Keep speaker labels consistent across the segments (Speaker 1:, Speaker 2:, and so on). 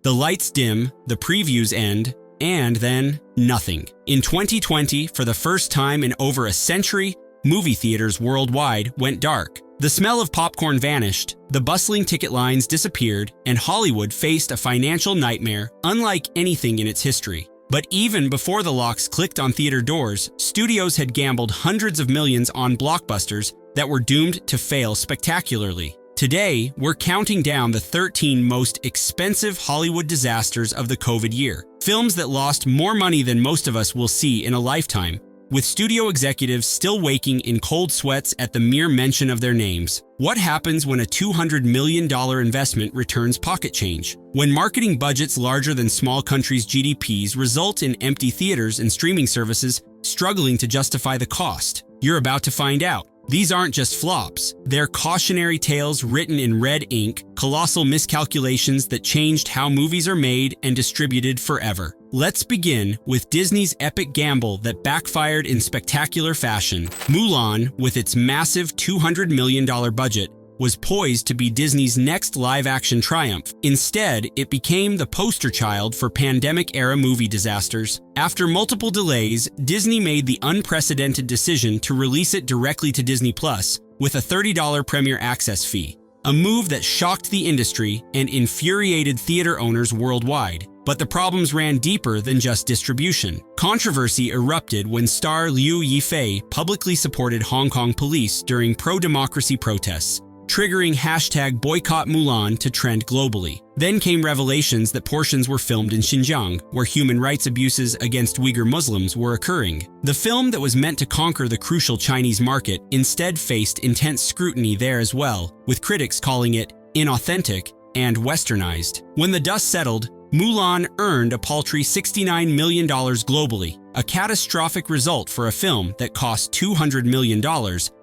Speaker 1: The lights dim, the previews end, and then nothing. In 2020, for the first time in over a century, movie theaters worldwide went dark. The smell of popcorn vanished, the bustling ticket lines disappeared, and Hollywood faced a financial nightmare unlike anything in its history. But even before the locks clicked on theater doors, studios had gambled hundreds of millions on blockbusters that were doomed to fail spectacularly. Today, we're counting down the 13 most expensive Hollywood disasters of the COVID year. Films that lost more money than most of us will see in a lifetime, with studio executives still waking in cold sweats at the mere mention of their names. What happens when a $200 million investment returns pocket change? When marketing budgets larger than small countries' GDPs result in empty theaters and streaming services struggling to justify the cost? You're about to find out. These aren't just flops. They're cautionary tales written in red ink, colossal miscalculations that changed how movies are made and distributed forever. Let's begin with Disney's epic gamble that backfired in spectacular fashion. Mulan, with its massive $200 million budget, was poised to be Disney's next live-action triumph. Instead, it became the poster child for pandemic-era movie disasters. After multiple delays, Disney made the unprecedented decision to release it directly to Disney Plus with a $30 premiere access fee, a move that shocked the industry and infuriated theater owners worldwide. But the problems ran deeper than just distribution. Controversy erupted when star Liu Yifei publicly supported Hong Kong police during pro-democracy protests, triggering #BoycottMulan to trend globally. Then came revelations that portions were filmed in Xinjiang, where human rights abuses against Uyghur Muslims were occurring. The film that was meant to conquer the crucial Chinese market instead faced intense scrutiny there as well, with critics calling it inauthentic and westernized. When the dust settled, Mulan earned a paltry $69 million globally, a catastrophic result for a film that cost $200 million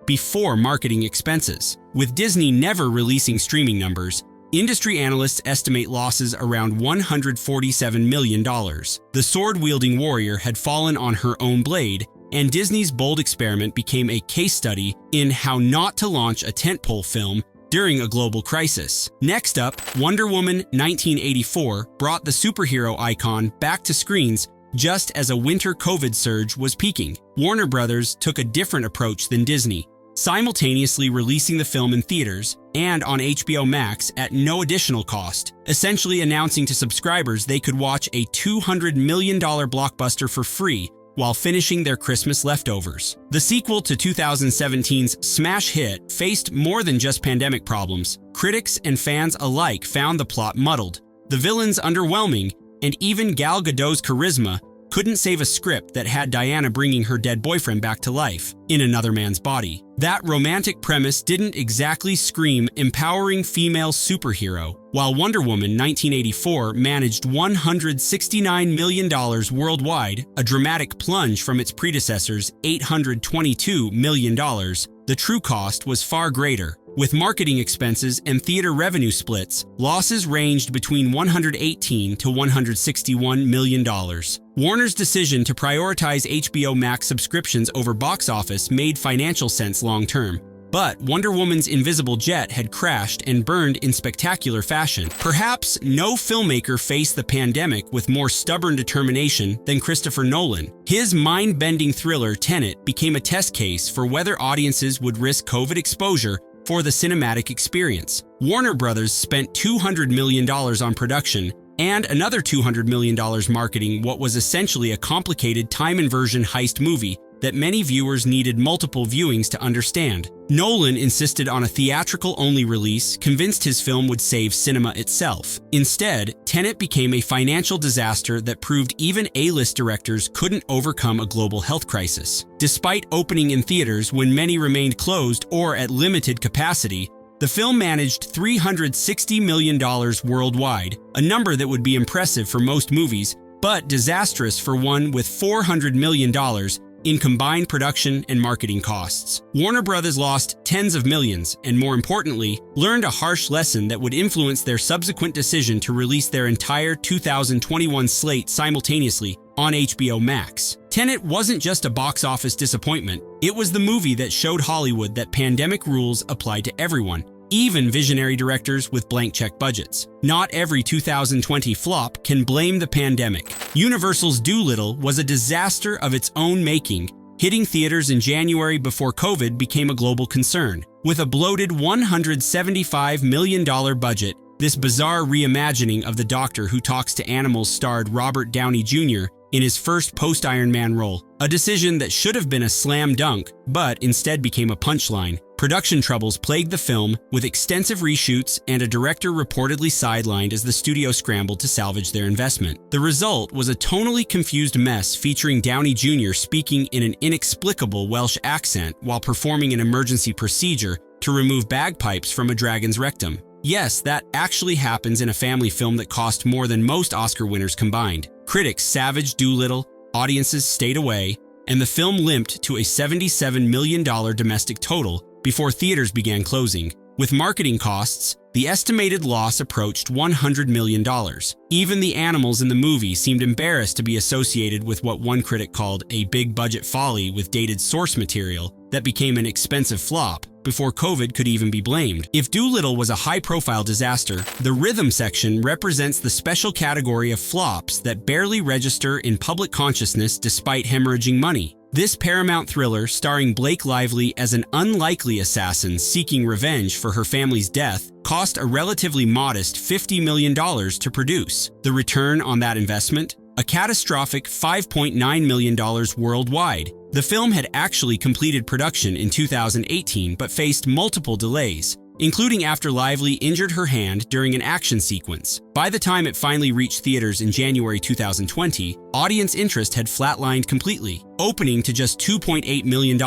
Speaker 1: before marketing expenses. With Disney never releasing streaming numbers, industry analysts estimate losses around $147 million. The sword-wielding warrior had fallen on her own blade, and Disney's bold experiment became a case study in how not to launch a tentpole film during a global crisis. Next up, Wonder Woman 1984 brought the superhero icon back to screens just as a winter COVID surge was peaking. Warner Brothers took a different approach than Disney, simultaneously releasing the film in theaters and on HBO Max at no additional cost, essentially announcing to subscribers they could watch a $200 million blockbuster for free while finishing their Christmas leftovers. The sequel to 2017's smash hit faced more than just pandemic problems. Critics and fans alike found the plot muddled, the villains underwhelming, and even Gal Gadot's charisma couldn't save a script that had Diana bringing her dead boyfriend back to life in another man's body. That romantic premise didn't exactly scream empowering female superhero. While Wonder Woman 1984 managed $169 million worldwide, a dramatic plunge from its predecessor's $822 million, the true cost was far greater. With marketing expenses and theater revenue splits, losses ranged between $118 to $161 million. Warner's decision to prioritize HBO Max subscriptions over box office made financial sense long-term. But Wonder Woman's invisible jet had crashed and burned in spectacular fashion. Perhaps no filmmaker faced the pandemic with more stubborn determination than Christopher Nolan. His mind-bending thriller Tenet became a test case for whether audiences would risk COVID exposure for the cinematic experience. Warner Brothers spent $200 million on production and another $200 million marketing what was essentially a complicated time inversion heist movie that many viewers needed multiple viewings to understand. Nolan insisted on a theatrical-only release, convinced his film would save cinema itself. Instead, Tenet became a financial disaster that proved even A-list directors couldn't overcome a global health crisis. Despite opening in theaters when many remained closed or at limited capacity, the film managed $360 million worldwide, a number that would be impressive for most movies, but disastrous for one with $400 million in combined production and marketing costs. Warner Brothers lost tens of millions and, more importantly, learned a harsh lesson that would influence their subsequent decision to release their entire 2021 slate simultaneously on HBO Max. Tenet wasn't just a box office disappointment. It was the movie that showed Hollywood that pandemic rules applied to everyone, even visionary directors with blank check budgets. Not every 2020 flop can blame the pandemic. Universal's Dolittle was a disaster of its own making, hitting theaters in January before COVID became a global concern. With a bloated $175 million budget, this bizarre reimagining of the Doctor Who Talks to Animals starred Robert Downey Jr. in his first post-Iron Man role, a decision that should have been a slam dunk, but instead became a punchline. Production troubles plagued the film, with extensive reshoots and a director reportedly sidelined as the studio scrambled to salvage their investment. The result was a tonally confused mess featuring Downey Jr. speaking in an inexplicable Welsh accent while performing an emergency procedure to remove bagpipes from a dragon's rectum. Yes, that actually happens in a family film that cost more than most Oscar winners combined. Critics savaged Dolittle, audiences stayed away, and the film limped to a $77 million domestic total before theaters began closing. With marketing costs, the estimated loss approached $100 million. Even the animals in the movie seemed embarrassed to be associated with what one critic called a big-budget folly with dated source material that became an expensive flop before COVID could even be blamed. If Dolittle was a high-profile disaster, the rhythm section represents the special category of flops that barely register in public consciousness despite hemorrhaging money. This Paramount thriller, starring Blake Lively as an unlikely assassin seeking revenge for her family's death, cost a relatively modest $50 million to produce. The return on that investment? A catastrophic $5.9 million worldwide. The film had actually completed production in 2018 but faced multiple delays, including after Lively injured her hand during an action sequence. By the time it finally reached theaters in January 2020, audience interest had flatlined completely. Opening to just $2.8 million,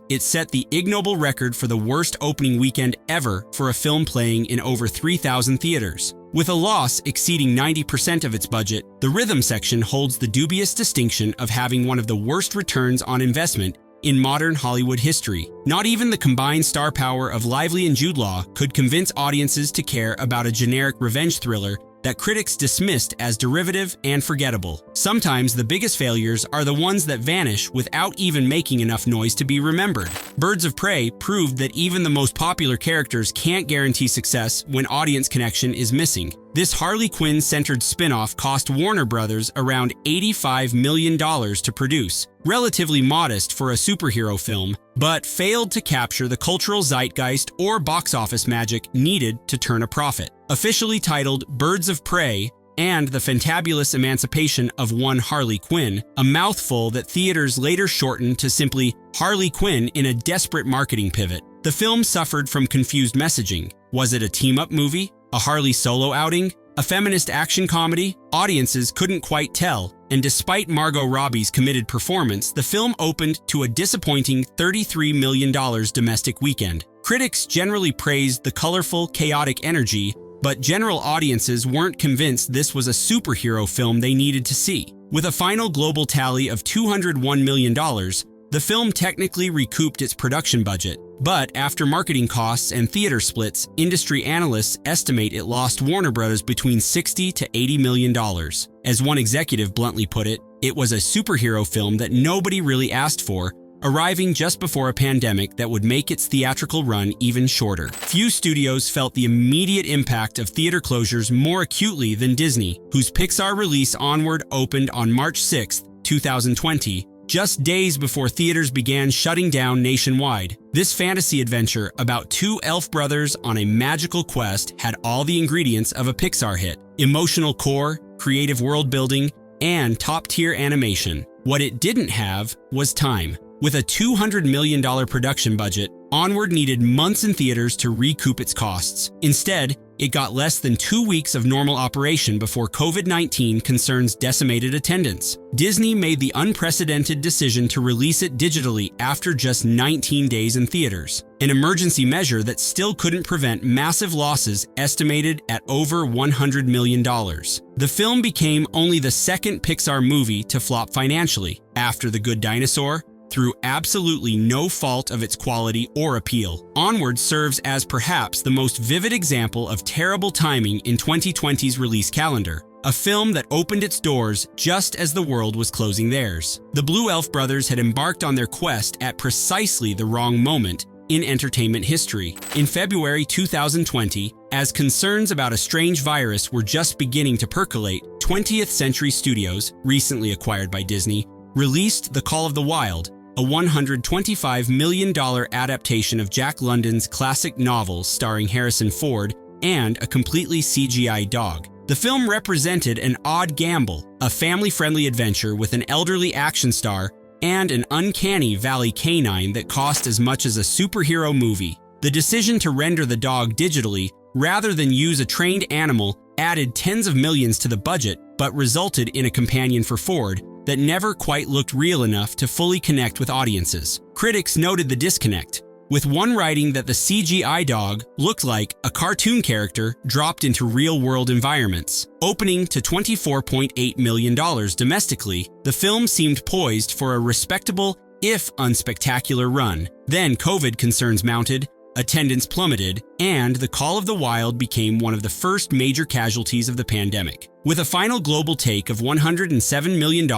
Speaker 1: it set the ignoble record for the worst opening weekend ever for a film playing in over 3,000 theaters. With a loss exceeding 90% of its budget, the rhythm section holds the dubious distinction of having one of the worst returns on investment in modern Hollywood history. Not even the combined star power of Lively and Jude Law could convince audiences to care about a generic revenge thriller that critics dismissed as derivative and forgettable. Sometimes the biggest failures are the ones that vanish without even making enough noise to be remembered. Birds of Prey proved that even the most popular characters can't guarantee success when audience connection is missing. This Harley Quinn-centered spin-off cost Warner Brothers around $85 million to produce, relatively modest for a superhero film, but failed to capture the cultural zeitgeist or box office magic needed to turn a profit. Officially titled Birds of Prey and the Fantabulous Emancipation of One Harley Quinn, a mouthful that theaters later shortened to simply Harley Quinn in a desperate marketing pivot. The film suffered from confused messaging. Was it a team-up movie? A Harley solo outing? A feminist action comedy? Audiences couldn't quite tell, and despite Margot Robbie's committed performance, the film opened to a disappointing $33 million domestic weekend. Critics generally praised the colorful, chaotic energy, but general audiences weren't convinced this was a superhero film they needed to see. With a final global tally of $201 million, the film technically recouped its production budget, but after marketing costs and theater splits, industry analysts estimate it lost Warner Bros. Between $60 to $80 million. As one executive bluntly put it, it was a superhero film that nobody really asked for, arriving just before a pandemic that would make its theatrical run even shorter. Few studios felt the immediate impact of theater closures more acutely than Disney, whose Pixar release Onward opened on March 6, 2020, just days before theaters began shutting down nationwide. This fantasy adventure about two elf brothers on a magical quest had all the ingredients of a Pixar hit: emotional core, creative world building, and top-tier animation. What it didn't have was time. With a $200 million production budget, Onward needed months in theaters to recoup its costs. Instead, it got less than 2 weeks of normal operation before COVID-19 concerns decimated attendance. Disney made the unprecedented decision to release it digitally after just 19 days in theaters, an emergency measure that still couldn't prevent massive losses estimated at over $100 million. The film became only the second Pixar movie to flop financially, after The Good Dinosaur, through absolutely no fault of its quality or appeal. Onward serves as perhaps the most vivid example of terrible timing in 2020's release calendar, a film that opened its doors just as the world was closing theirs. The Blue Elf brothers had embarked on their quest at precisely the wrong moment, in entertainment history. In February 2020, as concerns about a strange virus were just beginning to percolate, 20th Century Studios, recently acquired by Disney, released The Call of the Wild, a $125 million adaptation of Jack London's classic novel starring Harrison Ford and a completely CGI dog. The film represented an odd gamble, a family-friendly adventure with an elderly action star and an uncanny valley canine that cost as much as a superhero movie. The decision to render the dog digitally rather than use a trained animal added tens of millions to the budget, but resulted in a companion for Ford that never quite looked real enough to fully connect with audiences. Critics noted the disconnect, with one writing that the CGI dog looked like a cartoon character dropped into real-world environments. Opening to $24.8 million domestically, the film seemed poised for a respectable, if unspectacular run. Then COVID concerns mounted, attendance plummeted, and The Call of the Wild became one of the first major casualties of the pandemic. With a final global take of $107 million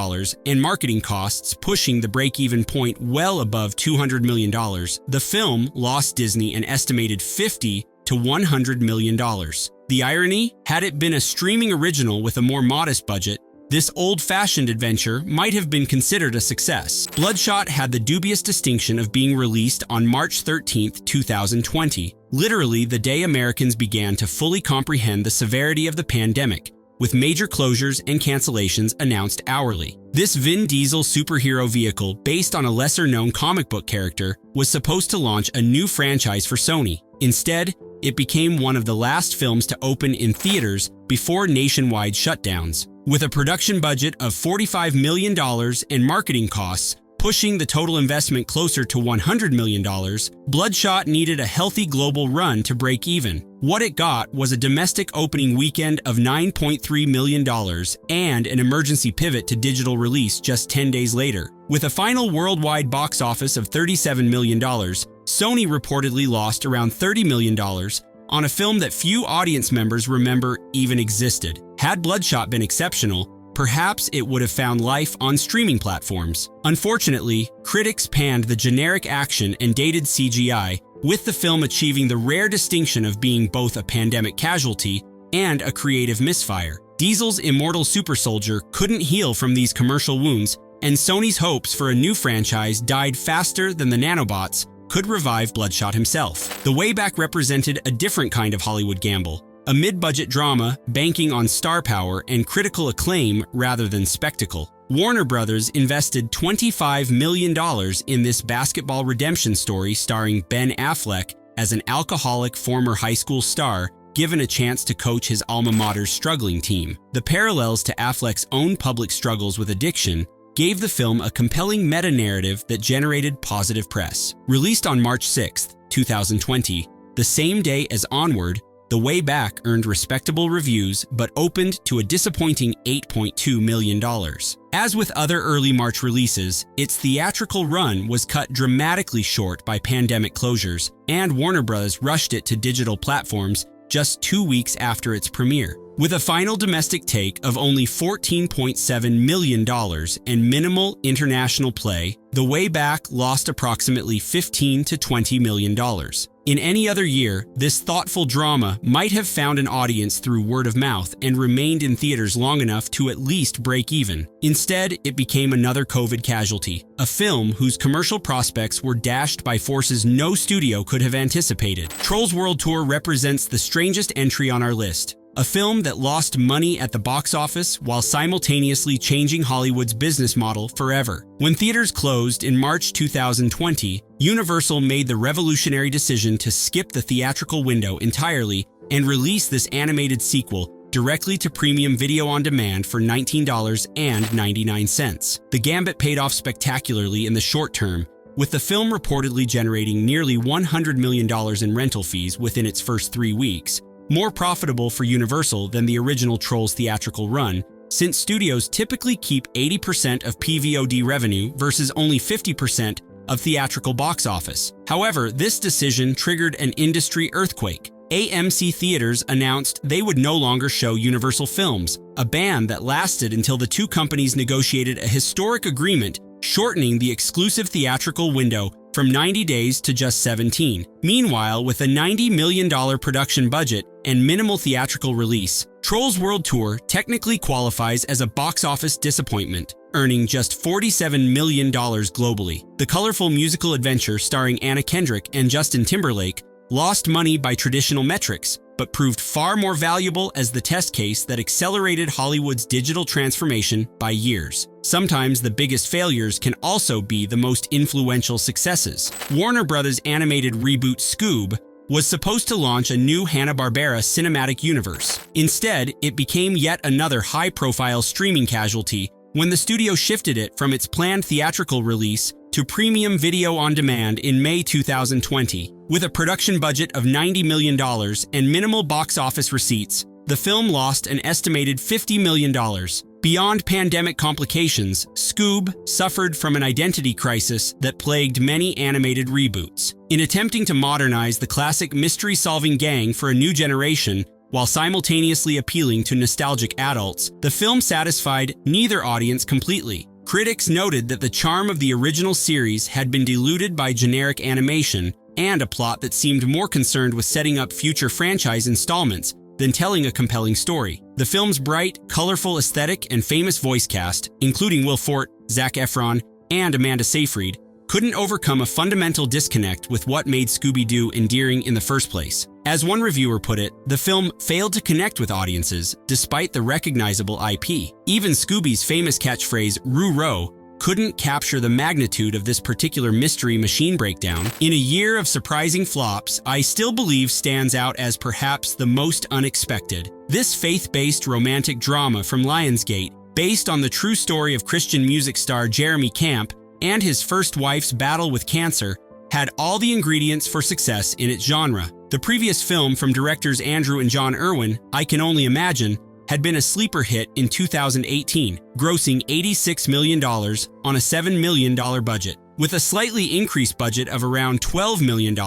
Speaker 1: and marketing costs pushing the break-even point well above $200 million, the film lost Disney an estimated $50 to $100 million. The irony? Had it been a streaming original with a more modest budget, this old-fashioned adventure might have been considered a success. Bloodshot had the dubious distinction of being released on March 13, 2020, literally the day Americans began to fully comprehend the severity of the pandemic, with major closures and cancellations announced hourly. This Vin Diesel superhero vehicle, based on a lesser-known comic book character, was supposed to launch a new franchise for Sony. Instead, it became one of the last films to open in theaters before nationwide shutdowns. With a production budget of $45 million and marketing costs pushing the total investment closer to $100 million, Bloodshot needed a healthy global run to break even. What it got was a domestic opening weekend of $9.3 million and an emergency pivot to digital release just 10 days later. With a final worldwide box office of $37 million, Sony reportedly lost around $30 million on a film that few audience members remember even existed. Had Bloodshot been exceptional, perhaps it would have found life on streaming platforms. Unfortunately, critics panned the generic action and dated CGI, with the film achieving the rare distinction of being both a pandemic casualty and a creative misfire. Diesel's immortal super soldier couldn't heal from these commercial wounds, and Sony's hopes for a new franchise died faster than the nanobots could revive Bloodshot himself. The Wayback represented a different kind of Hollywood gamble, a mid-budget drama banking on star power and critical acclaim rather than spectacle. Warner Brothers invested $25 million in this basketball redemption story starring Ben Affleck as an alcoholic former high school star given a chance to coach his alma mater's struggling team. The parallels to Affleck's own public struggles with addiction gave the film a compelling meta-narrative that generated positive press. Released on March 6, 2020, the same day as Onward, The Way Back earned respectable reviews but opened to a disappointing $8.2 million. As with other early March releases, its theatrical run was cut dramatically short by pandemic closures, and Warner Bros. Rushed it to digital platforms just 2 weeks after its premiere. With a final domestic take of only $14.7 million and minimal international play, The Way Back lost approximately $15 to $20 million. In any other year, this thoughtful drama might have found an audience through word of mouth and remained in theaters long enough to at least break even. Instead, it became another COVID casualty, a film whose commercial prospects were dashed by forces no studio could have anticipated. Trolls World Tour represents the strangest entry on our list. A film that lost money at the box office while simultaneously changing Hollywood's business model forever. When theaters closed in March 2020, Universal made the revolutionary decision to skip the theatrical window entirely and release this animated sequel directly to premium video on demand for $19.99. The gambit paid off spectacularly in the short term, with the film reportedly generating nearly $100 million in rental fees within its first 3 weeks. More profitable for Universal than the original Trolls theatrical run, since studios typically keep 80% of PVOD revenue versus only 50% of theatrical box office. However, this decision triggered an industry earthquake. AMC Theaters announced they would no longer show Universal films, a ban that lasted until the two companies negotiated a historic agreement shortening the exclusive theatrical window from 90 days to just 17. Meanwhile, with a $90 million production budget and minimal theatrical release, Trolls World Tour technically qualifies as a box office disappointment, earning just $47 million globally. The colorful musical adventure starring Anna Kendrick and Justin Timberlake lost money by traditional metrics, but proved far more valuable as the test case that accelerated Hollywood's digital transformation by years. Sometimes the biggest failures can also be the most influential successes. Warner Bros.' animated reboot Scoob was supposed to launch a new Hanna-Barbera cinematic universe. Instead, it became yet another high-profile streaming casualty when the studio shifted it from its planned theatrical release to premium video on demand in May 2020. With a production budget of $90 million and minimal box office receipts, the film lost an estimated $50 million. Beyond pandemic complications, Scoob suffered from an identity crisis that plagued many animated reboots. In attempting to modernize the classic mystery-solving gang for a new generation, while simultaneously appealing to nostalgic adults, the film satisfied neither audience completely. Critics noted that the charm of the original series had been diluted by generic animation and a plot that seemed more concerned with setting up future franchise installments than telling a compelling story. The film's bright, colorful aesthetic and famous voice cast, including Will Forte, Zac Efron, and Amanda Seyfried, couldn't overcome a fundamental disconnect with what made Scooby-Doo endearing in the first place. As one reviewer put it, the film failed to connect with audiences despite the recognizable IP. Even Scooby's famous catchphrase, "Roo-row," couldn't capture the magnitude of this particular mystery machine breakdown. In a year of surprising flops, I Still Believe stands out as perhaps the most unexpected. This faith-based romantic drama from Lionsgate, based on the true story of Christian music star Jeremy Camp and his first wife's battle with cancer, had all the ingredients for success in its genre. The previous film from directors Andrew and John Irwin, I Can Only Imagine, had been a sleeper hit in 2018, grossing $86 million on a $7 million budget. With a slightly increased budget of around $12 million,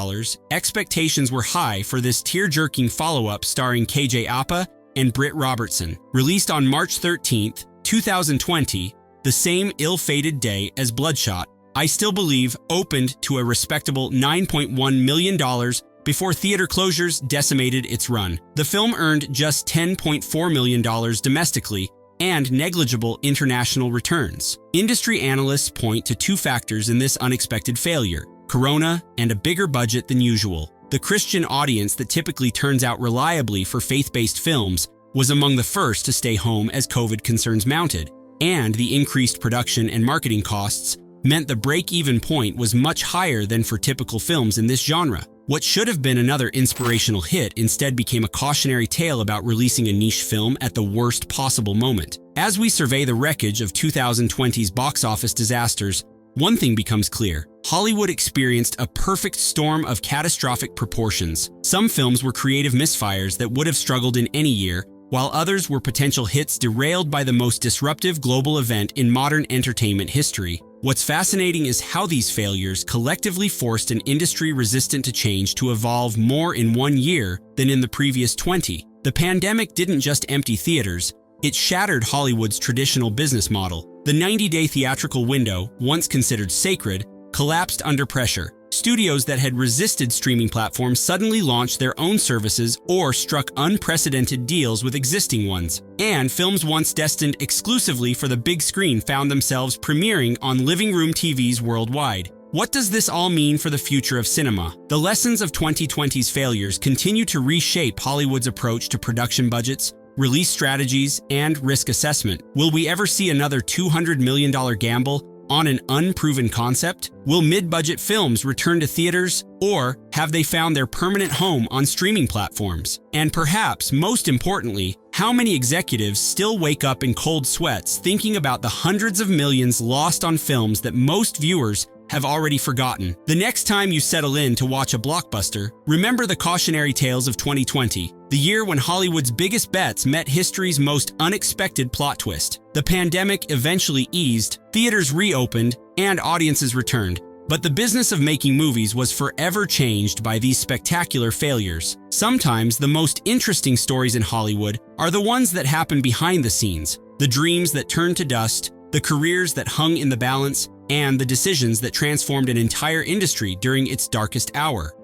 Speaker 1: expectations were high for this tear-jerking follow-up starring KJ Apa and Britt Robertson. Released on March 13, 2020, the same ill-fated day as Bloodshot, I Still Believe opened to a respectable $9.1 million before theater closures decimated its run. The film earned just $10.4 million domestically and negligible international returns. Industry analysts point to two factors in this unexpected failure: Corona and a bigger budget than usual. The Christian audience that typically turns out reliably for faith-based films was among the first to stay home as COVID concerns mounted, and the increased production and marketing costs meant the break-even point was much higher than for typical films in this genre. What should have been another inspirational hit instead became a cautionary tale about releasing a niche film at the worst possible moment. As we survey the wreckage of 2020's box office disasters, one thing becomes clear: Hollywood experienced a perfect storm of catastrophic proportions. Some films were creative misfires that would have struggled in any year, while others were potential hits derailed by the most disruptive global event in modern entertainment history. What's fascinating is how these failures collectively forced an industry resistant to change to evolve more in one year than in the previous 20. The pandemic didn't just empty theaters, it shattered Hollywood's traditional business model. The 90-day theatrical window, once considered sacred, collapsed under pressure. Studios that had resisted streaming platforms suddenly launched their own services or struck unprecedented deals with existing ones. And films once destined exclusively for the big screen found themselves premiering on living room TVs worldwide. What does this all mean for the future of cinema? The lessons of 2020's failures continue to reshape Hollywood's approach to production budgets, release strategies, and risk assessment. Will we ever see another $200 million gamble on an unproven concept? Will mid-budget films return to theaters, or have they found their permanent home on streaming platforms? And perhaps most importantly, how many executives still wake up in cold sweats thinking about the hundreds of millions lost on films that most viewers have already forgotten? The next time you settle in to watch a blockbuster, remember the cautionary tales of 2020, the year when Hollywood's biggest bets met history's most unexpected plot twist. The pandemic eventually eased, theaters reopened, and audiences returned. But the business of making movies was forever changed by these spectacular failures. Sometimes the most interesting stories in Hollywood are the ones that happen behind the scenes, the dreams that turned to dust, the careers that hung in the balance, and the decisions that transformed an entire industry during its darkest hour.